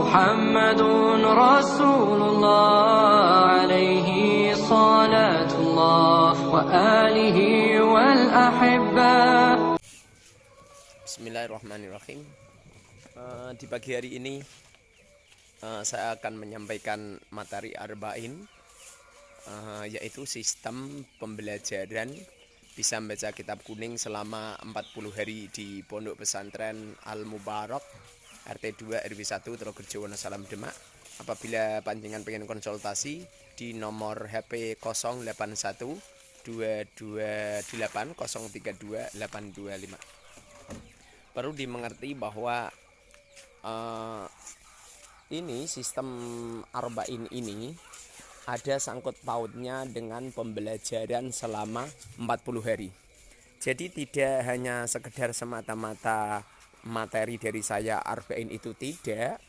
محمد رسول الله عليه صلاة الله وآله والأحبة. Bismillahirrahmanirrahim. Di pagi hari ini saya akan menyampaikan materi arba'in, yaitu sistem pembelajaran bisa membaca kitab kuning selama 40 hari di Pondok Pesantren Al-Mubarak RT 2 RW 1 Trogerjo Wonosalam Demak. Apabila panjenengan pengen konsultasi di nomor HP 081 228 032 825. Perlu dimengerti bahwa ini sistem arba'in ini ada sangkut pautnya dengan pembelajaran selama 40 hari. Jadi tidak hanya sekedar semata-mata materi dari saya arba'in itu tidak,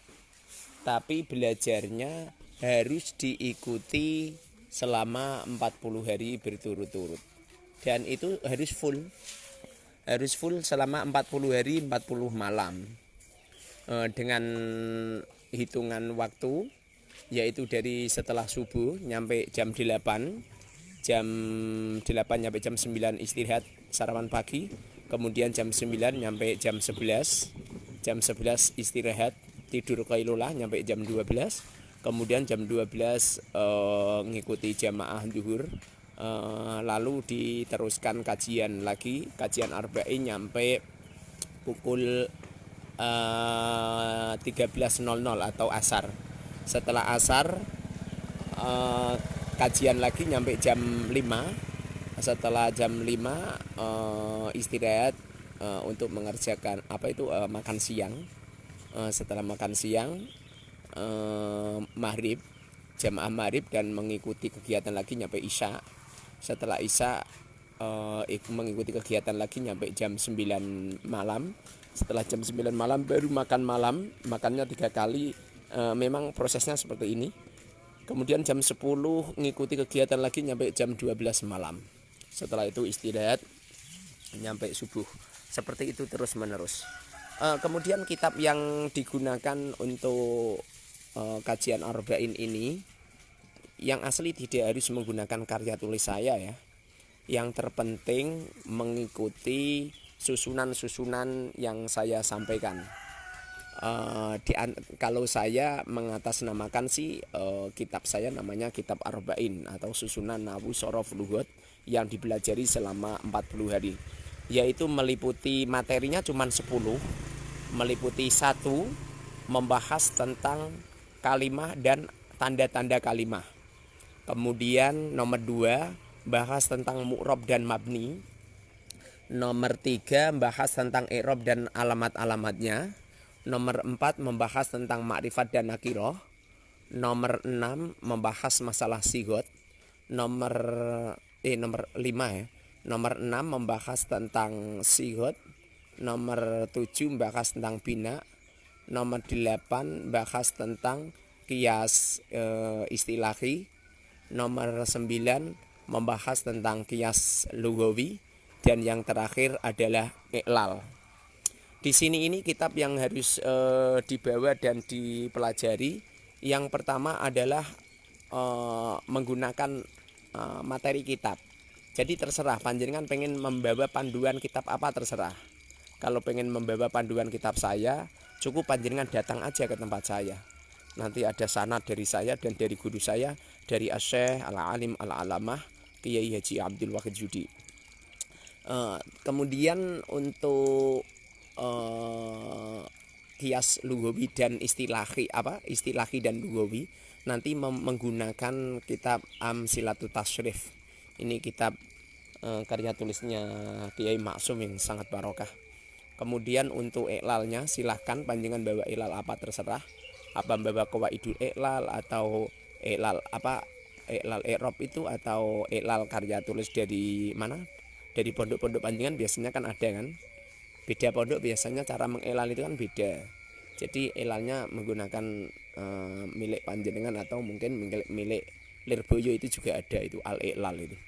tapi belajarnya harus diikuti selama 40 hari berturut-turut. Dan itu harus full selama 40 hari 40 malam. Dengan hitungan waktu yaitu dari setelah subuh nyampe jam 8 nyampe jam 9 istirahat sarapan pagi, kemudian jam 9 nyampe jam 11 istirahat tidur qailulah nyampe jam 12, kemudian jam 12 ngikuti jamaah zuhur, lalu diteruskan kajian arba'in nyampe pukul 13.00 atau asar. Setelah asar kajian lagi nyampe jam 5. Setelah jam 5 istirahat untuk mengerjakan makan siang. Setelah makan siang maghrib, jamaah maghrib, dan mengikuti kegiatan lagi nyampe isya. Setelah isya mengikuti kegiatan lagi nyampe jam 9 malam. Setelah jam 9 malam baru makan malam, makannya 3 kali. Memang prosesnya seperti ini. Kemudian jam 10 ngikuti kegiatan lagi nyampe jam 12 malam. Setelah itu istirahat nyampe subuh. Seperti itu terus menerus. Kemudian kitab yang digunakan untuk kajian arba'in ini yang asli tidak harus menggunakan karya tulis saya ya. Yang terpenting mengikuti susunan-susunan yang saya sampaikan. Kalau saya mengatasnamakan kitab saya namanya kitab arba'in atau susunan nahwu shorof lughat yang dipelajari selama 40 hari, yaitu meliputi materinya cuma 10. Meliputi 1 membahas tentang kalimah dan tanda-tanda kalimah. Kemudian nomor 2 bahas tentang mu'rab dan mabni. Nomor 3 bahas tentang i'rab dan alamat-alamatnya. Nomor 4 membahas tentang ma'rifat dan nakirah. Nomor 6 membahas masalah sigot. Nomor 5 ya. Nomor 6 membahas tentang sigot. Nomor 7 membahas tentang bina. Nomor 8 bahas tentang qiyas istilahi. Nomor 9 membahas tentang qiyas lughawi. Dan yang terakhir adalah iqlal. Di sini ini kitab yang harus dibawa dan dipelajari. Yang pertama adalah menggunakan materi kitab. Jadi terserah panjenengan pengen membawa panduan kitab apa, terserah. Kalau pengen membawa panduan kitab saya, cukup panjenengan datang aja ke tempat saya. Nanti ada sanad dari saya dan dari guru saya, dari Asy-Syaikh Al-Alim Al-Alamah Kiai Haji Abdul Wahid Judi. Kemudian untuk qiyas lughawi dan istilahi dan lughawi nanti menggunakan kitab Amsilatut Tashrif. Ini kitab karya tulisnya Kiai Maksum yang sangat barokah. Kemudian untuk iklalnya silahkan panjenengan bawa iklal apa terserah. Apa bawa qawaidul iklal atau iklal iklal i'rab itu, atau iklal karya tulis dari mana? Dari pondok-pondok panjenengan biasanya kan ada kan. Beda pondok biasanya cara mengiklal itu kan beda. Jadi iklalnya menggunakan milik panjenengan atau mungkin milik Lirboyo itu juga ada, itu al-iklal itu.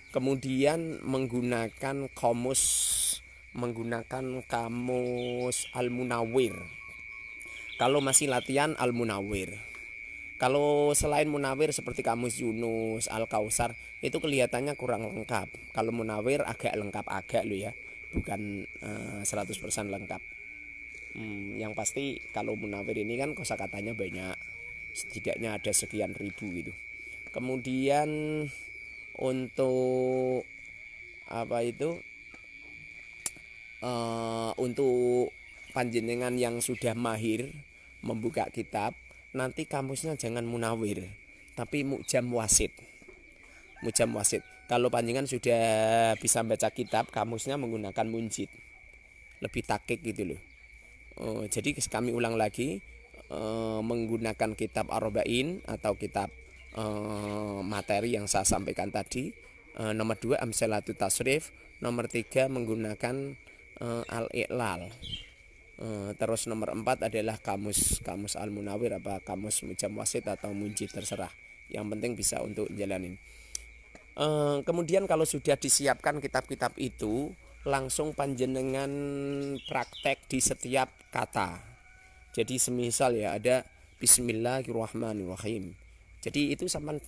Kemudian menggunakan kamus Al-Munawwir. Kalau masih latihan Al-Munawwir. Kalau selain Munawwir seperti Kamus Yunus, Al-Kausar itu kelihatannya kurang lengkap. Kalau Munawwir agak lengkap agak lo ya, bukan 100% lengkap. Yang pasti kalau Munawwir ini kan kosakatanya banyak, setidaknya ada sekian ribu gitu. Kemudian untuk apa itu untuk panjenengan yang sudah mahir membuka kitab, nanti kamusnya jangan Munawwir tapi Mu'jam Wasit. Mu'jam Wasit. Kalau panjenengan sudah bisa baca kitab, kamusnya menggunakan Munjid, lebih takik gitu loh. Jadi kami ulang lagi, menggunakan kitab Arba'in atau kitab materi yang saya sampaikan tadi. Nomor 2 Amsalatut Tasrif. Nomor 3 menggunakan Al-Iqlal. Terus nomor 4 adalah kamus Al-Munawwir apa kamus Mu'jam Wasit atau Munjid, terserah. Yang penting bisa untuk jalanin. Kemudian kalau sudah disiapkan kitab-kitab itu, langsung panjenengan praktek di setiap kata. Jadi semisal ya ada Bismillahirrahmanirrahim. Jadi itu sampan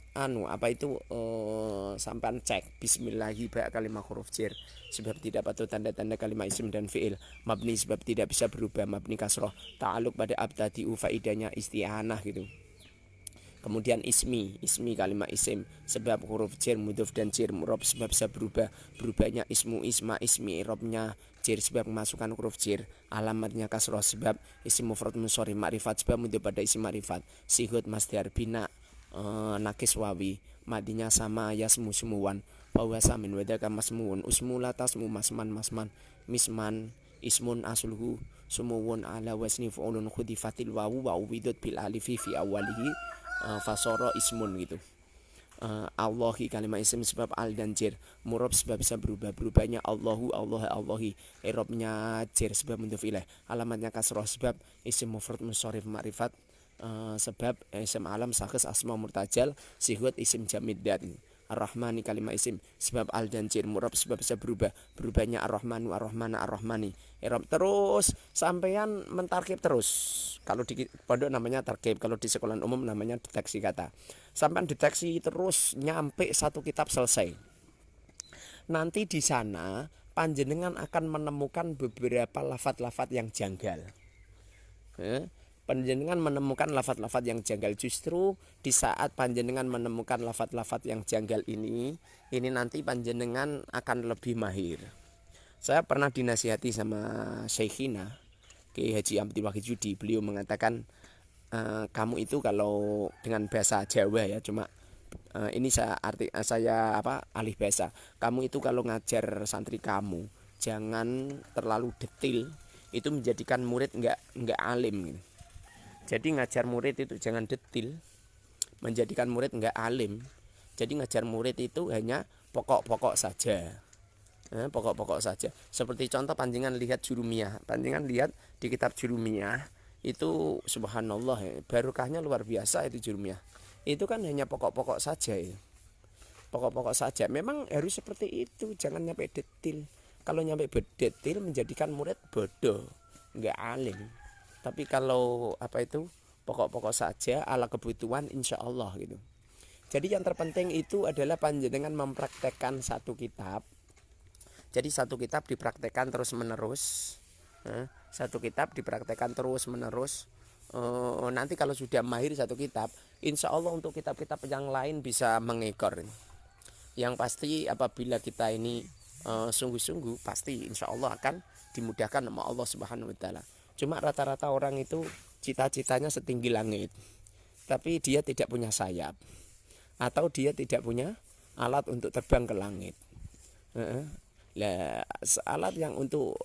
sampan cek Bismillahi ba kalimat huruf jar, sebab tidak patut tanda-tanda kalimat isim dan fiil, mabni sebab tidak bisa berubah, mabni kasroh, ta'aluk pada abtadi'u faidahnya isti'anah gitu. Kemudian ismi kalimat isim, sebab huruf jar mudhof dan jar murob sebab bisa berubah, berubahnya ismu isma ismi irobnya jar sebab memasukkan huruf jar, alamatnya kasroh sebab isim mufrad munsharif, makrifat sebab mudhof pada isim makrifat, sihut masdar bina nakis wawi, madinya sama yasmu sumuwan, bahwa samin wadaka masmuun usmu latasmu masman misman ismun asluhu sumuwun ala wasni fu'ulun khudifatil wawu wa uwidut bil alifi fi awalihi fasoro ismun gitu. Allahi kalimat isim sebab al dan jar, murab sebab bisa berubahnya Allahu Allahi, irobnya jar sebab mudhof ilaih, alamatnya kasroh sebab isim mufrad munsharif makrifat, sebab isim alam sakhs asma murtajal, sihut isim jamid dan Ar-Rahmani kalimat isim sebab al dan jar, murab sebab bisa berubahnya Ar-Rahmanu Ar-Rahmani, irab terus sampean mentarkib terus. Kalau di pondok namanya tarkib, kalau di sekolah umum namanya deteksi kata. Sampean deteksi terus nyampe satu kitab selesai. Nanti di sana panjenengan akan menemukan beberapa lafat-lafat yang janggal. Panjenengan menemukan lafat-lafat yang janggal. Justru di saat panjenengan menemukan lafat-lafat yang janggal ini nanti panjenengan akan lebih mahir. Saya pernah dinasihati sama Syekhina Kiai Haji Abdi Wahid Judi. Beliau mengatakan, kamu itu kalau dengan bahasa Jawa ya, cuma ini saya alih bahasa. Kamu itu kalau ngajar santri kamu jangan terlalu detail, itu menjadikan murid enggak alim gitu. Jadi ngajar murid itu jangan detail, menjadikan murid enggak alim. Jadi ngajar murid itu hanya pokok-pokok saja. Pokok-pokok saja. Seperti contoh panjenengan lihat Jurumiyah. Panjenengan lihat di kitab Jurumiyah itu subhanallah ya, barokahnya luar biasa itu Jurumiyah. Itu kan hanya pokok-pokok saja ya. Pokok-pokok saja. Memang harus seperti itu, jangan nyampe detail. Kalau nyampe detail menjadikan murid bodoh, enggak alim. Tapi kalau pokok-pokok saja ala kebutuhan insya Allah gitu. Jadi yang terpenting itu adalah panjenengan mempraktekkan satu kitab. Jadi satu kitab dipraktekkan terus menerus. Satu kitab dipraktekkan terus menerus. Nanti kalau sudah mahir satu kitab, insya Allah untuk kitab-kitab yang lain bisa mengekor. Yang pasti apabila kita ini sungguh-sungguh, pasti insya Allah akan dimudahkan sama Allah Subhanahu Wa Taala. Cuma rata-rata orang itu cita-citanya setinggi langit, tapi dia tidak punya sayap, atau dia tidak punya alat untuk terbang ke langit. Alat yang untuk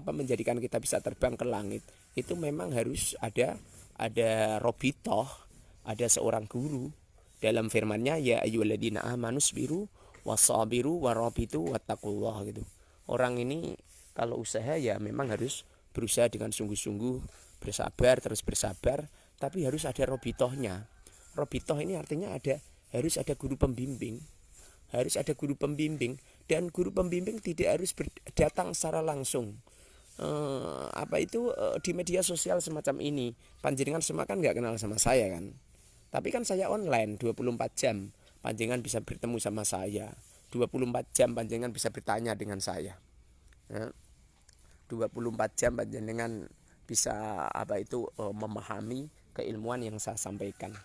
menjadikan kita bisa terbang ke langit itu memang harus ada robitoh, ada seorang guru. Dalam firman-Nya ya ayyuhalladzina amanu sabiru wasabiru warabitu wattaqullah gitu. Orang ini kalau usaha ya memang harus berusaha dengan sungguh-sungguh, bersabar terus bersabar, tapi harus ada robitohnya. Robitoh ini artinya harus ada guru pembimbing. Harus ada guru pembimbing, dan guru pembimbing tidak harus datang secara langsung. di media sosial semacam ini. Panjenengan semua kan nggak kenal sama saya kan. Tapi kan saya online 24 jam. Panjenengan bisa bertemu sama saya. 24 jam panjenengan bisa bertanya dengan saya. Ya. 24 jam panjenengan bisa memahami keilmuan yang saya sampaikan.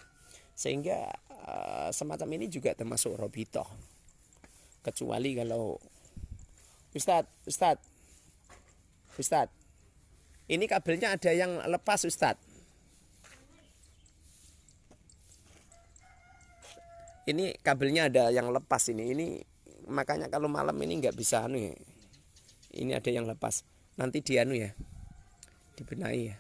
Sehingga semacam ini juga termasuk robitoh. Kecuali kalau Ustadz, ini kabelnya ada yang lepas Ustadz. Ini kabelnya ada yang lepas ini makanya kalau malam ini nggak bisa ya. Ini ada yang lepas. Nanti ya, dibenahi ya.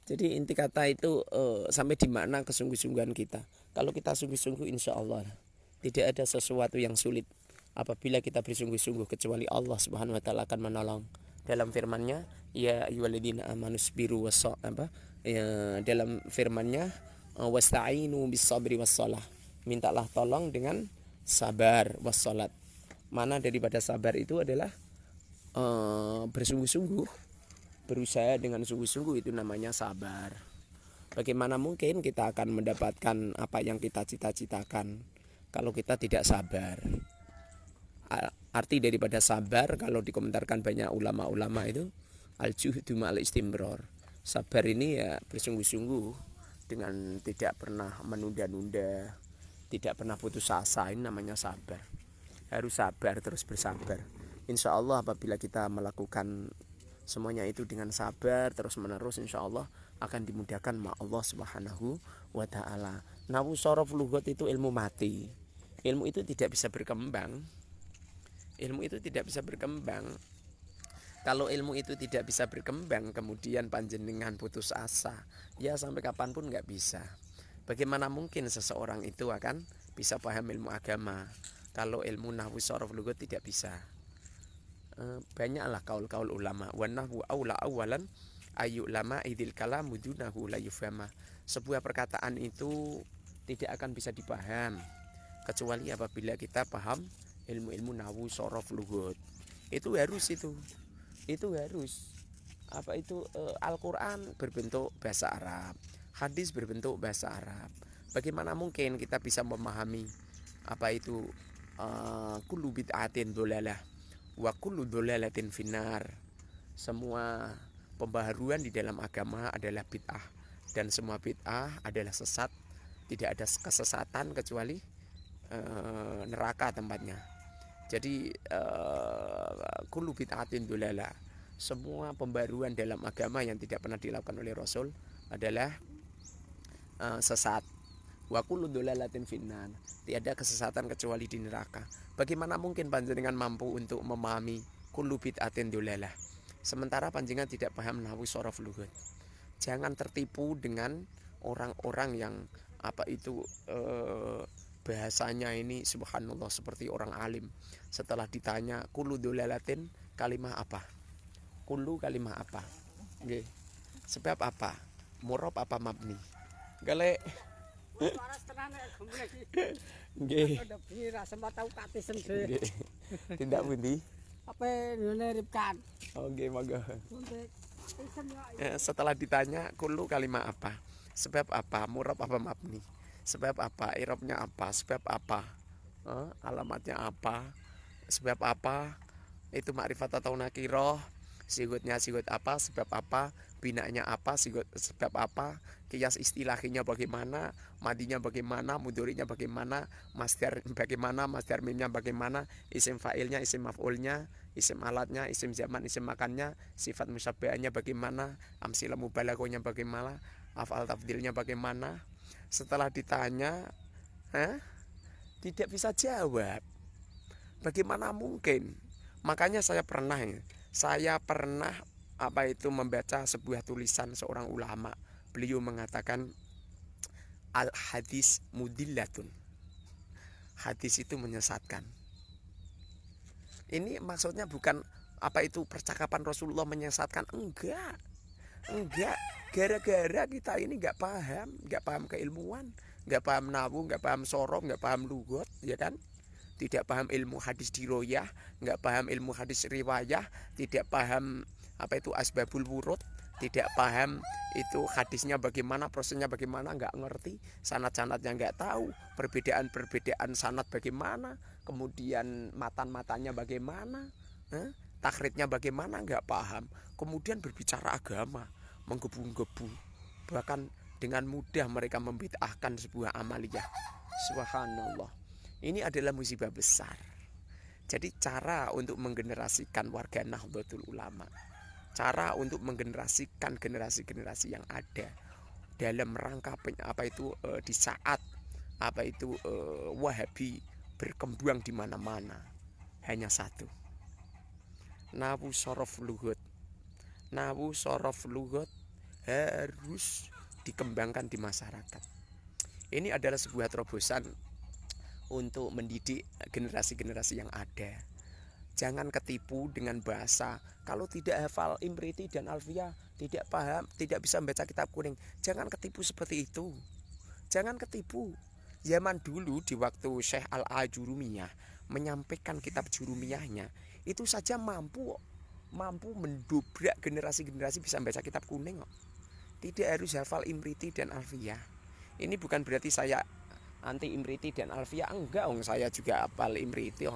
Jadi inti kata itu sampai di mana kesungguh-sungguhan kita. Kalau kita sungguh-sungguh insya Allah tidak ada sesuatu yang sulit apabila kita bersungguh-sungguh, kecuali Allah Subhanahu wa taala akan menolong. Dalam firman-Nya, ya ayyuhalladzina amanu sabiru dalam firman-Nya, wasta'inu bis-sabri was-shalah. Mintalah tolong dengan sabar was-shalat. Mana daripada sabar itu adalah bersungguh-sungguh. Berusaha dengan sungguh-sungguh itu namanya sabar. Bagaimana mungkin kita akan mendapatkan apa yang kita cita-citakan kalau kita tidak sabar? Arti daripada sabar kalau dikomentarkan banyak ulama-ulama itu al-juhdu ma'al istimror. Sabar ini ya bersungguh-sungguh dengan tidak pernah menunda-nunda, tidak pernah putus asa, ini namanya sabar. Harus sabar terus bersabar. Insya Allah apabila kita melakukan semuanya itu dengan sabar terus menerus, insya Allah akan dimudahkan sama Allah Subhanahu wa ta'ala. Nahu sorof lughat itu ilmu mati. Ilmu itu tidak bisa berkembang. Ilmu itu tidak bisa berkembang. Kalau ilmu itu tidak bisa berkembang, kemudian panjenengan putus asa, ya sampai kapanpun nggak bisa. Bagaimana mungkin seseorang itu akan bisa paham ilmu agama kalau ilmu nahwu sorof lughat tidak bisa? Banyaklah kaul-kaul ulama. Wa nahwu aula awalan ayu lama idil kalamu dunahu la yufhama. Sebuah perkataan itu tidak akan bisa dipaham kecuali apabila kita paham ilmu-ilmu nahwu sorof lughat. Itu harus. Al-Quran berbentuk bahasa Arab, hadis berbentuk bahasa Arab. Bagaimana mungkin kita bisa memahami kullu bid'atin dholalah wa kullu dholalatin finnar. Semua pembaharuan di dalam agama adalah bid'ah dan semua bid'ah adalah sesat. Tidak ada kesesatan kecuali neraka tempatnya. Jadi kullu bid'atin dholalah, semua pembaruan dalam agama yang tidak pernah dilakukan oleh Rasul adalah sesat. Wa kullu dholalatin finnar, tiada kesesatan kecuali di neraka. Bagaimana mungkin panjenengan mampu untuk memahami kullu bid'atin dholalah sementara panjenengan tidak paham nahwu sorof lughat? Jangan tertipu dengan orang-orang yang bahasanya ini subhanallah seperti orang alim. Setelah ditanya kullu dholalatin kalimah apa? Kullu kalimah apa? Nggih. Sebab apa? Murab apa mabni? Galek. Nggih. Tidak pundi? Apa niripkan? Oh nggih, monggo. Setelah ditanya kullu kalimah apa? Sebab apa? Murab apa mabni? Sebab apa? Irobnya apa? Sebab apa? Alamatnya apa? Sebab apa? Itu makrifat atau nakiroh? Sigutnya sigut apa? Sebab apa? Binanya apa? Sebab apa? Kias istilahnya bagaimana? Madinya bagaimana? Mudhari'nya bagaimana? Masdar bagaimana? Masdar mimnya bagaimana? Isim fa'ilnya, isim maf'ulnya, isim alatnya, isim zaman, isim makannya, sifat musyabbahnya bagaimana? Amsilah mubalaghahnya bagaimana? Af'al tafdilnya bagaimana? Setelah ditanya, tidak bisa jawab. Bagaimana mungkin? Makanya saya pernah membaca sebuah tulisan seorang ulama. Beliau mengatakan al hadis mudillatun. Hadis itu menyesatkan. Ini maksudnya bukan percakapan Rasulullah menyesatkan, enggak. Enggak, gara-gara kita ini nggak paham keilmuan, nggak paham nawu, nggak paham sorof, nggak paham lugot, ya kan? Tidak paham ilmu hadis diroyah, nggak paham ilmu hadis riwayah, tidak paham apa itu asbabul wurud, tidak paham itu hadisnya bagaimana, prosesnya bagaimana, nggak ngerti, sanad-sanadnya nggak tahu, perbedaan sanad bagaimana, kemudian matan-matannya bagaimana, takhrijnya bagaimana, nggak paham. Kemudian berbicara agama, menggebu-gebu, bahkan dengan mudah mereka membid'ahkan sebuah amaliyah. Subhanallah. Ini adalah musibah besar. Jadi cara untuk menggenerasikan warga Nahdlatul Ulama, cara untuk menggenerasikan generasi-generasi yang ada dalam rangka di saat Wahabi berkembang di mana-mana, hanya satu. Nawu sorof lughut. Nawu sorof lughut harus dikembangkan di masyarakat. Ini adalah sebuah terobosan untuk mendidik generasi-generasi yang ada. Jangan ketipu dengan bahasa. Kalau tidak hafal Imriti dan Alfiyah, tidak paham, tidak bisa membaca kitab kuning, jangan ketipu seperti itu. Jangan ketipu. Zaman dulu di waktu Syekh Al-Ajurumiyah menyampaikan kitab Jurumiyahnya, itu saja mampu mendobrak generasi-generasi bisa membaca kitab kuning kok. Tidak harus hafal Imriti dan Alfiyah. Ini bukan berarti saya anti Imriti dan Alfiyah, enggak, saya juga hafal Imriti.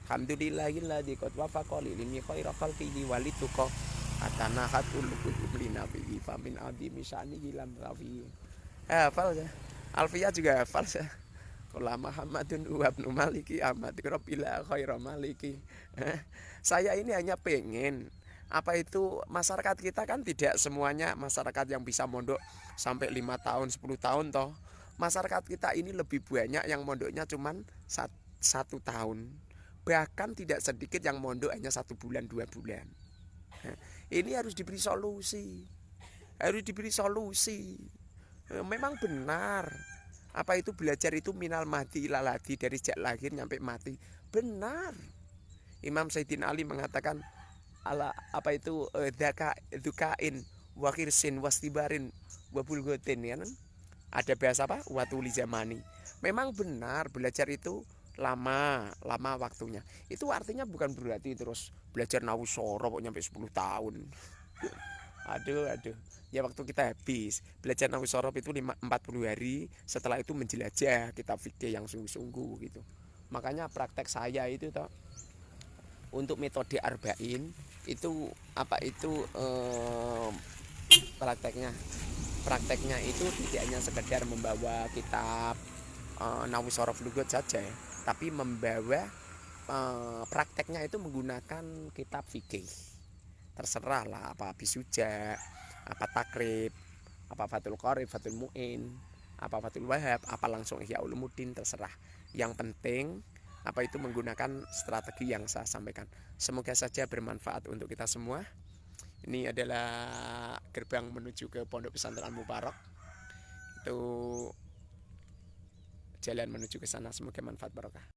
Alhamdulillahilladzi qad wafaqa li ilmi khaira khalqihi walituqa atanahatul kutub li nabi fa min adimi sya'nihi lam rawi. Hafal saya. Alfiyah juga hafal saya. Qala Muhammadun wa ibnu Maliki Ahmad rabbil khaira maliki. Saya ini hanya pengen masyarakat kita kan tidak semuanya masyarakat yang bisa mondok sampai 5 tahun 10 tahun toh. Masyarakat kita ini lebih banyak yang mondoknya cuman 1 tahun, bahkan tidak sedikit yang mondok hanya 1 bulan 2 bulan. Ini harus diberi solusi, memang benar belajar itu minal mahdi ilal hadi, dari sejak lahir sampai mati, benar. Imam Sayyidina Ali mengatakan dzukain wa khirsin wastibarin wa bulghatin, ya kan? Ada bahasa watuli zamani. Memang benar belajar itu lama waktunya. Itu artinya bukan berarti terus belajar nahu sorof nyampe 10 tahun. Aduh. Ya waktu kita habis belajar nahu sorof itu 40 hari, setelah itu menjelajah kitab fikih yang sungguh-sungguh gitu. Makanya praktek saya itu toh, untuk metode arba'in itu prakteknya itu tidak hanya sekedar membawa kitab nahu sorof lughut saja, tapi membawa prakteknya itu menggunakan kitab fikih. Terserah lah, apa Bisuja, apa Takrib, apa Fathul Qorib, Fathul Mu'in, apa Fathul Wahab, apa langsung Ihya Ulumuddin, terserah. Yang penting menggunakan strategi yang saya sampaikan. Semoga saja bermanfaat untuk kita semua. Ini adalah gerbang menuju ke Pondok Pesantren Al-Mubarak. Itu jalan menuju ke sana. Semoga manfaat barokah.